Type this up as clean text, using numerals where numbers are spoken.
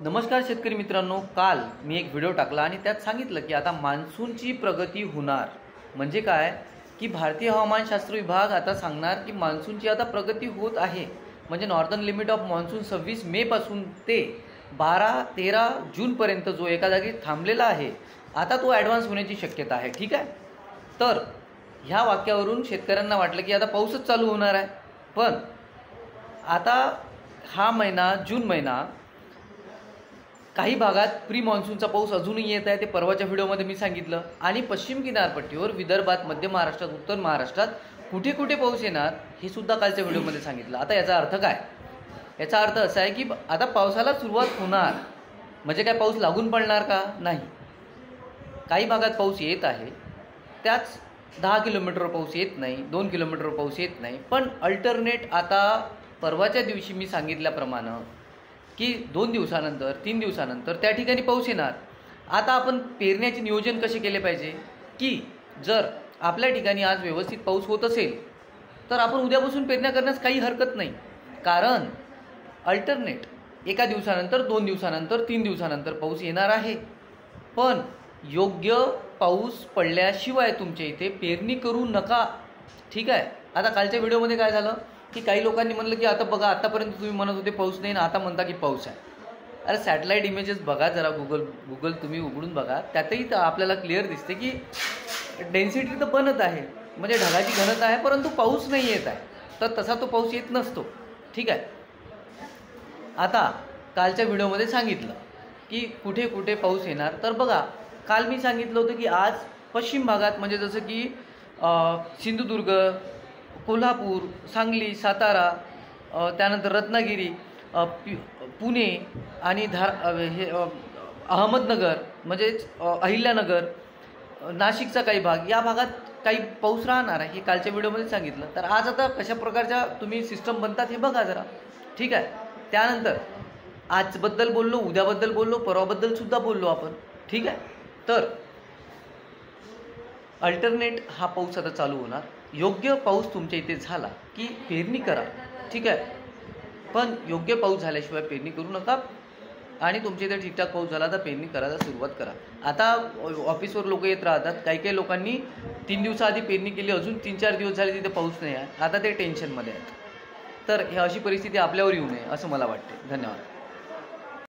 नमस्कार शेतकरी मित्रांनो, काल मी एक व्हिडिओ टाकला आणि त्यात सांगितलं की आता मान्सूनची प्रगती होणार. म्हणजे काय की भारतीय हवामानशास्त्र विभाग आता सांगणार की मान्सूनची आता प्रगती होत आहे. म्हणजे नॉर्दर्न लिमिट ऑफ मान्सून 26 मे पासून ते 12-13 जूनपर्यंत जो एका जागी थांबलेला आहे, आता तो ॲडव्हान्स होण्याची शक्यता आहे. ठीक आहे. तर ह्या वाक्यावरून शेतकऱ्यांना वाटलं की आता पाऊसच चालू होणार आहे. पण आता हा महिना, जून महिना, काही भागात प्री मान्सूनचा पाऊस अजूनही येत आहे. ते परवाच्या व्हिडिओमध्ये मी सांगितलं. आणि पश्चिम किनारपट्टीवर विदर्भात, मध्य महाराष्ट्रात, उत्तर महाराष्ट्रात कुठे कुठे पाऊस येणार हे सुद्धा कालच्या व्हिडिओमध्ये सांगितलं. आता याचा अर्थ काय? याचा अर्थ असा आहे की आता पावसाला सुरुवात होणार. म्हणजे काय पाऊस लागून पडणार का? नाही. काही भागात पाऊस येत आहे, त्याच 10 किलोमीटरवर पाऊस येत नाही, 2 किलोमीटरवर पाऊस येत नाही. पण अल्टरनेट आता परवाच्या दिवशी मी सांगितल्याप्रमाणे की 2 दिवसानंतर, 3 दिवसानंतर त्या ठिकाणी पाऊस येणार. आता आपण पेरण्याचे नियोजन कसे केले पाहिजे की जर आपल्या ठिकाणी आज व्यवस्थित पाऊस होत असेल तर आपण उद्यापासून पेरण्या करण्यास काही हरकत नाही. कारण अल्टरनेट एका दिवसानंतर, 2 दिवसानंतर, 3 दिवसानंतर पाऊस येणार आहे. पण योग्य पाऊस पडल्याशिवाय तुमच्या इथे पेरणी करू नका. ठीक आहे. आता कालच्या व्हिडिओमध्ये काय झालं की काही लोकांनी म्हणलं की आता बघा, आतापर्यंत तुम्ही म्हणत होते पाऊस नाही ना, आता म्हणता की पाऊस आहे. अरे सॅटेलाईट इमेजेस बघा जरा, गुगल तुम्ही उघडून बघा. त्यातही तर आपल्याला क्लिअर दिसते की डेन्सिटी तर बनत आहे, म्हणजे ढगाची घनता आहे, परंतु पाऊस नाही येत आहे. तर तसा तो पाऊस येत नसतो. ठीक आहे. आता कालच्या व्हिडिओमध्ये सांगितलं की कुठे कुठे पाऊस येणार. तर बघा, काल मी सांगितलं होतं की आज पश्चिम भागात, म्हणजे जसं की सिंधुदुर्ग, कोल्हापूर, सांगली, सातारा, त्यानंतर रत्नागिरी, पुणे आणि अहमदनगर, म्हणजेच अहिल्यानगर, नाशिकचा काही भाग, या भागात काही पाऊस राहणार आहे. हे कालच्या व्हिडिओमध्ये सांगितलं. तर आज आता कशा प्रकारच्या तुम्ही सिस्टम बनतात हे बघा जरा. ठीक आहे. त्यानंतर आजबद्दल बोललो, उद्याबद्दल बोललो, परवाबद्दल सुद्धा बोललो आपण. ठीक आहे. तर अल्टरनेट हा पाऊस आता चालू होणार. योग्य पाऊस तुमच्या इथे झाला की पेरणी करा. ठीक आहे. पण योग्य पाऊस झाल्याशिवाय पेरणी करू नका. आणि तुमच्या इथे ठीकठाक पाऊस झाला तर पेरणी करायला सुरुवात करा. आता ऑफिसवर लोक येत राहतात. काही काही लोकांनी 3 दिवसाआधी पेरणी केली, अजून 3-4 दिवस झाले तिथे पाऊस नाही आहे. आता ते टेन्शनमध्ये आहेत. तर ही अशी परिस्थिती आपल्यावर येऊ नये असं मला वाटते. धन्यवाद.